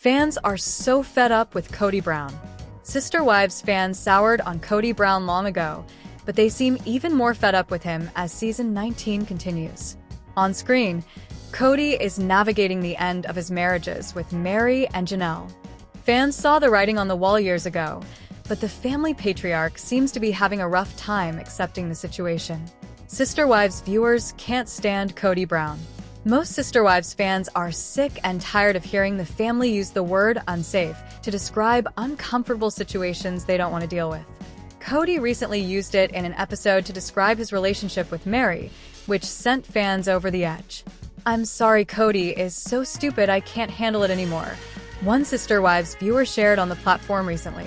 Fans are so fed up with Cody Brown. Sister Wives fans soured on Cody Brown long ago, but they seem even more fed up with him as season 19 continues. On screen, Cody is navigating the end of his marriages with Meri and Janelle. Fans saw the writing on the wall years ago, but the family patriarch seems to be having a rough time accepting the situation. Sister Wives viewers can't stand Cody Brown. Most Sister Wives fans are sick and tired of hearing the family use the word unsafe to describe uncomfortable situations they don't want to deal with. Cody recently used it in an episode to describe his relationship with Meri, which sent fans over the edge. "I'm sorry, Cody is so stupid I can't handle it anymore," one Sister Wives viewer shared on the platform recently.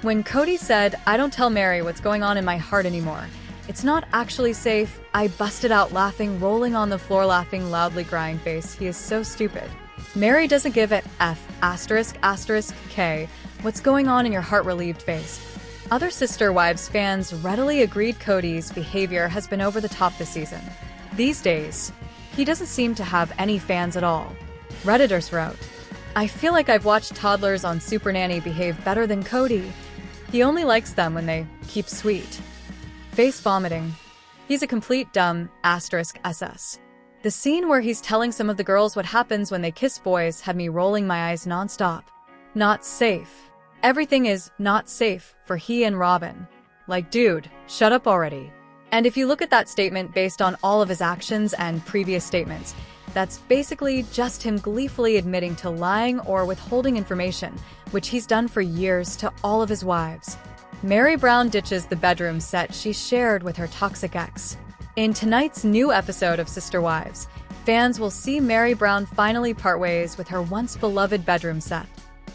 When Cody said, "I don't tell Meri what's going on in my heart anymore. It's not actually safe," I busted out laughing, rolling on the floor laughing loudly, crying face. He is so stupid. Meri doesn't give a F **K. What's going on in your heart relieved face. Other Sister Wives fans readily agreed Cody's behavior has been over the top this season. These days, he doesn't seem to have any fans at all. Redditors wrote, "I feel like I've watched toddlers on Super Nanny behave better than Cody. He only likes them when they keep sweet. Face vomiting. He's a complete dumb *SS. The scene where he's telling some of the girls what happens when they kiss boys had me rolling my eyes nonstop. Not safe. Everything is not safe for he and Robyn. Like, dude, shut up already." And if you look at that statement based on all of his actions and previous statements, that's basically just him gleefully admitting to lying or withholding information, which he's done for years to all of his wives. Meri Brown ditches the bedroom set she shared with her toxic ex. In tonight's new episode of Sister Wives, fans will see Meri Brown finally part ways with her once beloved bedroom set.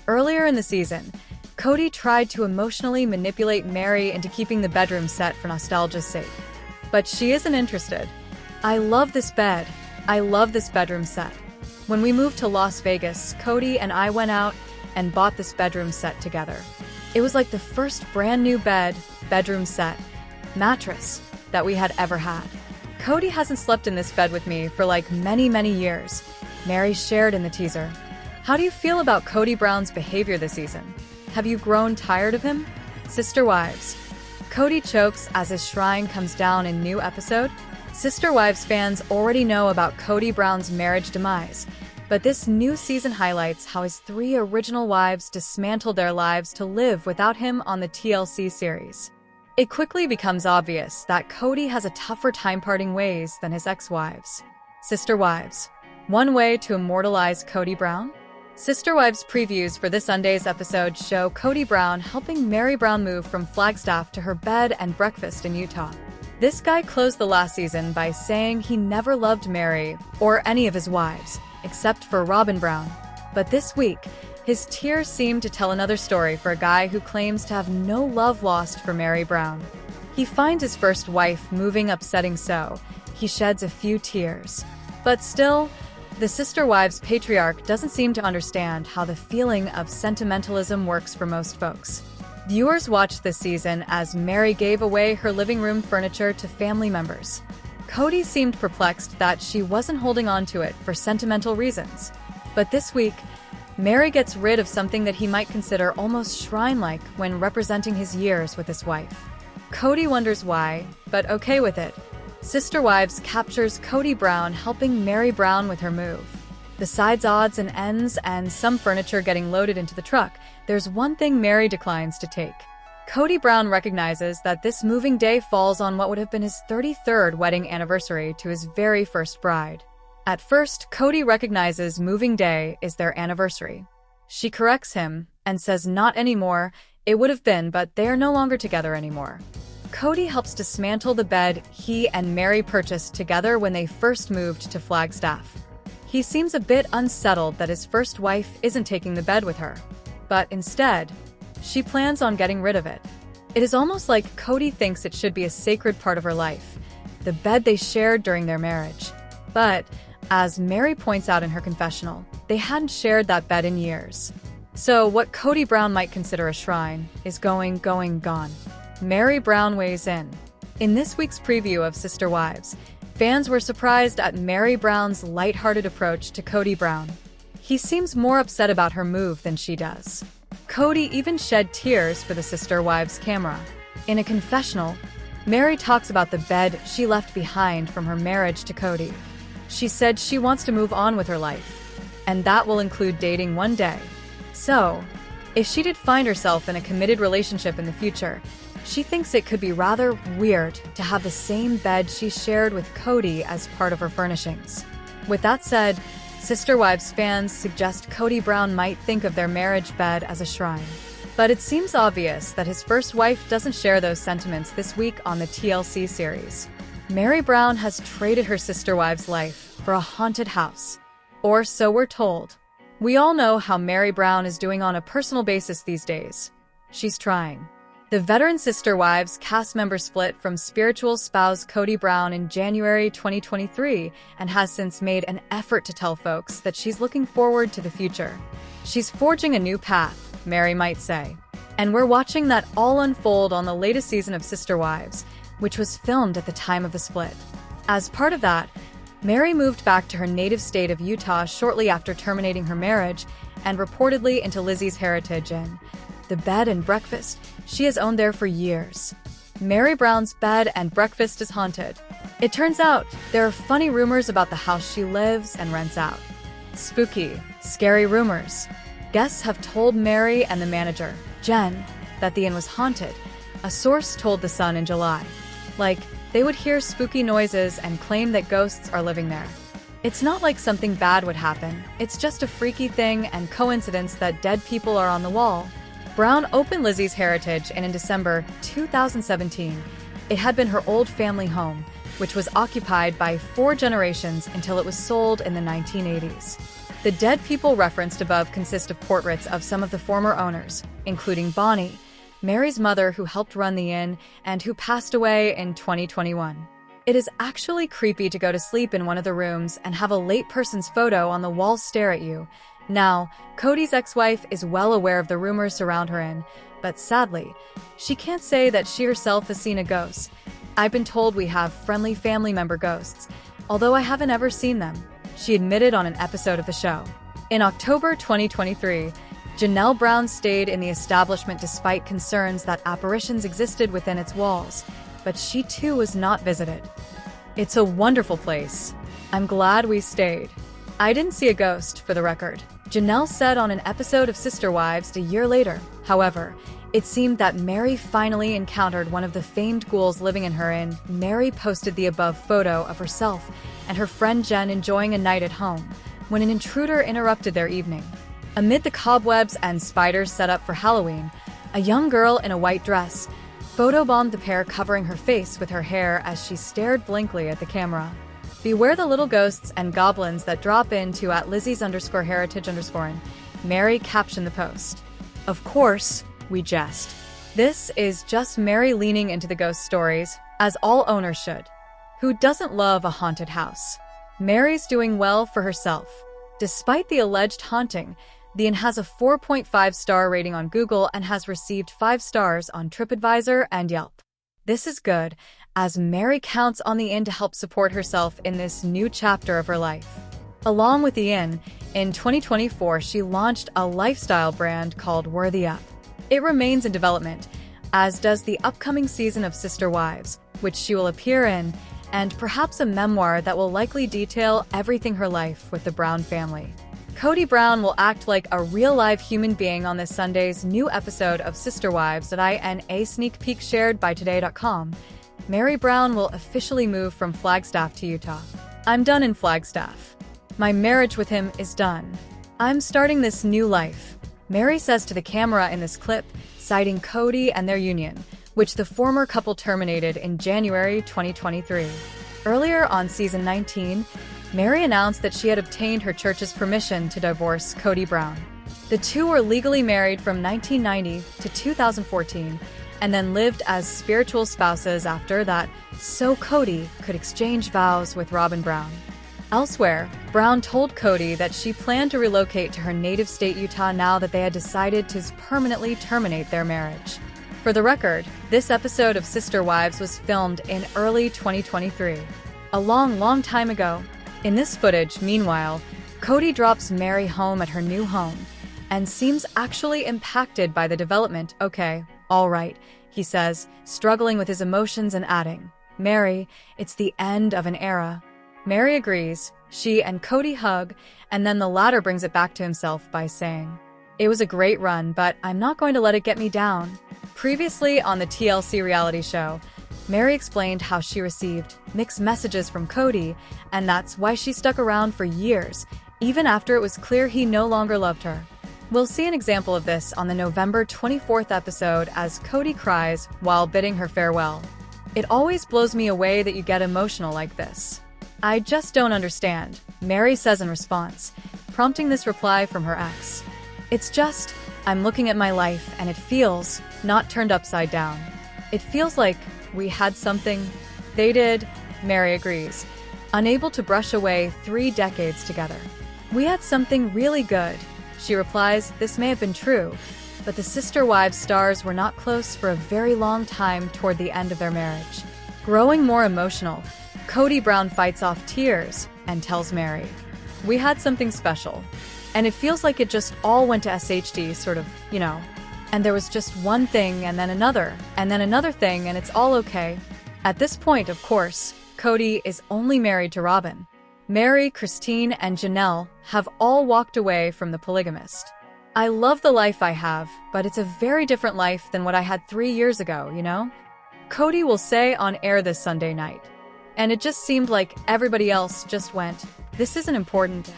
Earlier in the season, Cody tried to emotionally manipulate Meri into keeping the bedroom set for nostalgia's sake. But she isn't interested. "I love this bed. I love this bedroom set. When we moved to Las Vegas, Cody and I went out and bought this bedroom set together. It was like the first brand new bedroom set, mattress that we had ever had. Cody hasn't slept in this bed with me for like many years," Meri shared in the teaser. How do you feel about Cody Brown's behavior this season? Have you grown tired of him? Sister Wives. Cody chokes as his shrine comes down in new episode. Sister Wives fans already know about Cody Brown's marriage demise, but this new season highlights how his 3 original wives dismantled their lives to live without him on the TLC series. It quickly becomes obvious that Cody has a tougher time parting ways than his ex-wives. Sister Wives. One way to immortalize Cody Brown? Sister Wives previews for this Sunday's episode show Cody Brown helping Meri Brown move from Flagstaff to her bed and breakfast in Utah. This guy closed the last season by saying he never loved Meri or any of his wives, except for Robyn Brown. But this week, his tears seem to tell another story for a guy who claims to have no love lost for Meri Brown. He finds his first wife moving upsetting, so he sheds a few tears. But still, the Sister Wives patriarch doesn't seem to understand how the feeling of sentimentalism works for most folks. Viewers watched this season as Meri gave away her living room furniture to family members. Cody seemed perplexed that she wasn't holding on to it for sentimental reasons. But this week, Meri gets rid of something that he might consider almost shrine-like when representing his years with his wife. Cody wonders why, but okay with it. Sister Wives captures Cody Brown helping Meri Brown with her move. Besides odds and ends and some furniture getting loaded into the truck, there's one thing Meri declines to take. Cody Brown recognizes that this moving day falls on what would have been his 33rd wedding anniversary to his very first bride. At first, Cody recognizes moving day is their anniversary. She corrects him and says not anymore, it would have been, but they are no longer together anymore. Cody helps dismantle the bed he and Meri purchased together when they first moved to Flagstaff. He seems a bit unsettled that his first wife isn't taking the bed with her, but instead, she plans on getting rid of it. It is almost like Cody thinks it should be a sacred part of her life, the bed they shared during their marriage. But, as Meri points out in her confessional, they hadn't shared that bed in years. So what Cody Brown might consider a shrine is gone. Meri Brown weighs in. In this week's preview of Sister Wives, fans were surprised at Meri Brown's lighthearted approach to Cody Brown. He seems more upset about her move than she does. Cody even shed tears for the sister wives' camera. In a confessional, Meri talks about the bed she left behind from her marriage to Cody. She said she wants to move on with her life, and that will include dating one day. So, if she did find herself in a committed relationship in the future, she thinks it could be rather weird to have the same bed she shared with Cody as part of her furnishings. With that said, Sister Wives fans suggest Cody Brown might think of their marriage bed as a shrine. But it seems obvious that his first wife doesn't share those sentiments this week on the TLC series. Meri Brown has traded her sister wives' life for a haunted house. Or so we're told. We all know how Meri Brown is doing on a personal basis these days. She's trying. The veteran Sister Wives cast member split from spiritual spouse Cody Brown in January 2023 and has since made an effort to tell folks that she's looking forward to the future. She's forging a new path, Meri might say. And we're watching that all unfold on the latest season of Sister Wives, which was filmed at the time of the split. As part of that, Meri moved back to her native state of Utah shortly after terminating her marriage and reportedly into Lizzie's Heritage Inn, the bed and breakfast she has owned there for years. Meri Brown's bed and breakfast is haunted. It turns out there are funny rumors about the house she lives and rents out. Spooky, scary rumors. Guests have told Meri and the manager, Jen, that the inn was haunted, a source told The Sun in July. Like, they would hear spooky noises and claim that ghosts are living there. It's not like something bad would happen, it's just a freaky thing and coincidence that dead people are on the wall. Brown opened Lizzie's Heritage Inn in December 2017. It had been her old family home, which was occupied by 4 generations until it was sold in the 1980s. The dead people referenced above consist of portraits of some of the former owners, including Bonnie, Meri's mother who helped run the inn and who passed away in 2021. It is actually creepy to go to sleep in one of the rooms and have a late person's photo on the wall stare at you. Now, Cody's ex-wife is well aware of the rumors surround her inn, but sadly, she can't say that she herself has seen a ghost. I've been told we have friendly family member ghosts, although I haven't ever seen them, she admitted on an episode of the show. In October 2023, Janelle Brown stayed in the establishment despite concerns that apparitions existed within its walls, but she too was not visited. It's a wonderful place. I'm glad we stayed. I didn't see a ghost, for the record, Janelle said on an episode of Sister Wives a year later. However, it seemed that Meri finally encountered one of the famed ghouls living in her inn. Meri posted the above photo of herself and her friend Jen enjoying a night at home when an intruder interrupted their evening. Amid the cobwebs and spiders set up for Halloween, a young girl in a white dress photobombed the pair, covering her face with her hair as she stared blankly at the camera. Beware the little ghosts and goblins that drop into at Lizzie's_heritage_inn, Meri captioned the post. Of course, we jest. This is just Meri leaning into the ghost stories, as all owners should. Who doesn't love a haunted house? Meri's doing well for herself. Despite the alleged haunting, the inn has a 4.5-star rating on Google and has received 5 stars on TripAdvisor and Yelp. This is good, as Meri counts on the inn to help support herself in this new chapter of her life. Along with the inn, in 2024 she launched a lifestyle brand called Worthy Up. It remains in development, as does the upcoming season of Sister Wives, which she will appear in, and perhaps a memoir that will likely detail everything her life with the Brown family. Cody Brown will act like a real-life human being on this Sunday's new episode of Sister Wives in a sneak peek shared by Today.com. Meri Brown will officially move from Flagstaff to Utah. I'm done in Flagstaff. My marriage with him is done. I'm starting this new life, Meri says to the camera in this clip, citing Cody and their union, which the former couple terminated in January 2023. Earlier on season 19, Meri announced that she had obtained her church's permission to divorce Cody Brown. The two were legally married from 1990 to 2014, and then lived as spiritual spouses after that, so Cody could exchange vows with Robyn Brown. Elsewhere, Brown told Cody that she planned to relocate to her native state Utah now that they had decided to permanently terminate their marriage. For the record, this episode of Sister Wives was filmed in early 2023. A long time ago. In this footage, meanwhile, Cody drops Meri home at her new home and seems actually impacted by the development. "Okay, all right," he says, struggling with his emotions and adding, "Meri, it's the end of an era." Meri agrees. She and Cody hug, and then the latter brings it back to himself by saying, "It was a great run, but I'm not going to let it get me down." Previously on the TLC reality show, Meri explained how she received mixed messages from Cody, and that's why she stuck around for years, even after it was clear he no longer loved her. We'll see an example of this on the November 24th episode as Cody cries while bidding her farewell. "It always blows me away that you get emotional like this. I just don't understand," Meri says in response, prompting this reply from her ex. "It's just, I'm looking at my life and it feels not turned upside down. It feels like we had something." "They did," Meri agrees, unable to brush away 3 decades together. "We had something really good," she replies. This may have been true, but the sister wives stars were not close for a very long time toward the end of their marriage. Growing more emotional, Cody Brown fights off tears and tells Meri, "We had something special. And it feels like it just all went to SHD, sort of, you know. And there was just one thing and then another thing, and it's all okay." At this point, of course, Cody is only married to Robyn. Meri, Christine, and Janelle have all walked away from the polygamist. "I love the life I have, but it's a very different life than what I had 3 years ago, you know?" Cody will say on air this Sunday night. "And it just seemed like everybody else just went, this isn't important."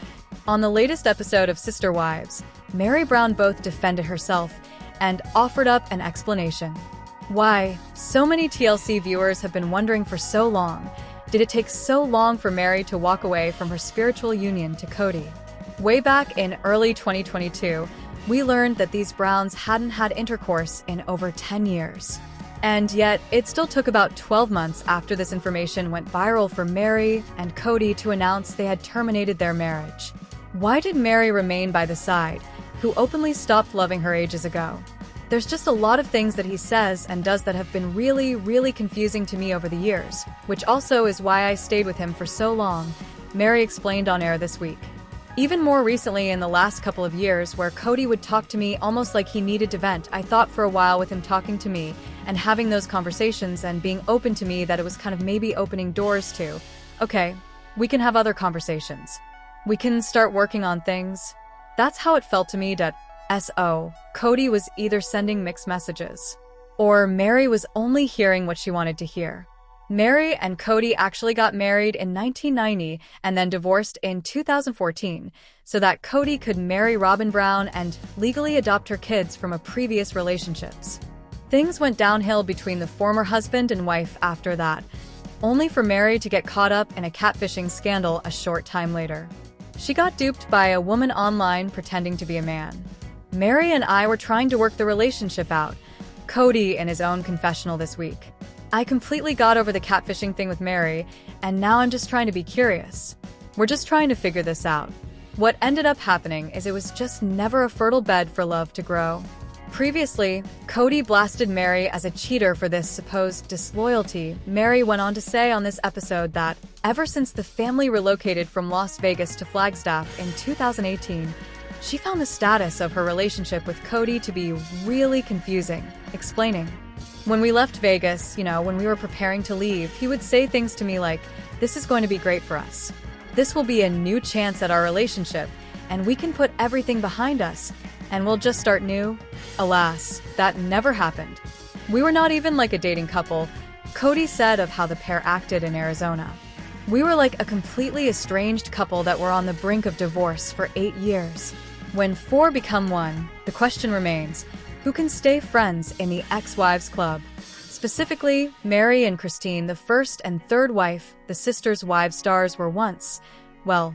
On the latest episode of Sister Wives, Meri Brown both defended herself and offered up an explanation. Why, so many TLC viewers have been wondering for so long. Did it take so long for Meri to walk away from her spiritual union to Cody? Way back in early 2022, we learned that these Browns hadn't had intercourse in over 10 years. And yet, it still took about 12 months after this information went viral for Meri and Cody to announce they had terminated their marriage. Why did Meri remain by the side, who openly stopped loving her ages ago? There's just a lot of things that he says and does that have been really confusing to me over the years, which also is why I stayed with him for so long, Meri explained on air this week. Even more recently in the last couple of years, where Cody would talk to me almost like he needed to vent, I thought for a while with him talking to me and having those conversations and being open to me that it was kind of maybe opening doors to, okay, we can have other conversations. We can start working on things. That's how it felt to me that Cody was either sending mixed messages, or Meri was only hearing what she wanted to hear. Meri and Cody actually got married in 1990 and then divorced in 2014 so that Cody could marry Robyn Brown and legally adopt her kids from a previous relationships. Things went downhill between the former husband and wife after that, only for Meri to get caught up in a catfishing scandal a short time later. She got duped by a woman online pretending to be a man. "Meri and I were trying to work the relationship out," Cody in his own confessional this week. "I completely got over the catfishing thing with Meri, and now I'm just trying to be curious. We're just trying to figure this out." What ended up happening is it was just never a fertile bed for love to grow. Previously, Cody blasted Meri as a cheater for this supposed disloyalty. Meri went on to say on this episode that, ever since the family relocated from Las Vegas to Flagstaff in 2018, she found the status of her relationship with Cody to be really confusing, explaining, "When we left Vegas, when we were preparing to leave, he would say things to me like, 'This is going to be great for us. This will be a new chance at our relationship, and we can put everything behind us, and we'll just start new.' Alas, that never happened. We were not even like a dating couple," Cody said of how the pair acted in Arizona. "We were like a completely estranged couple that were on the brink of divorce for 8 years. When 4 become 1, the question remains, who can stay friends in the ex-wives club?" Specifically, Meri and Christine, the first and third wife, the sisters' wives stars were once,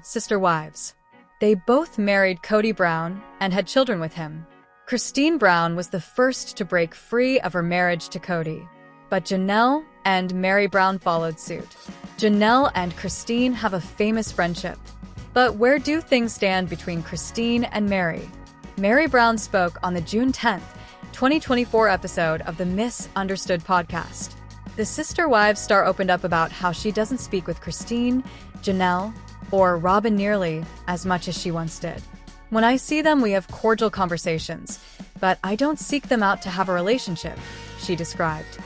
sister wives. They both married Cody Brown and had children with him. Christine Brown was the first to break free of her marriage to Cody, but Janelle and Meri Brown followed suit. Janelle and Christine have a famous friendship. But where do things stand between Christine and Meri? Meri Brown spoke on the June 10th, 2024 episode of the Misunderstood podcast. The Sister Wives star opened up about how she doesn't speak with Christine, Janelle, or Robyn nearly as much as she once did. When I see them, we have cordial conversations, but I don't seek them out to have a relationship, she described.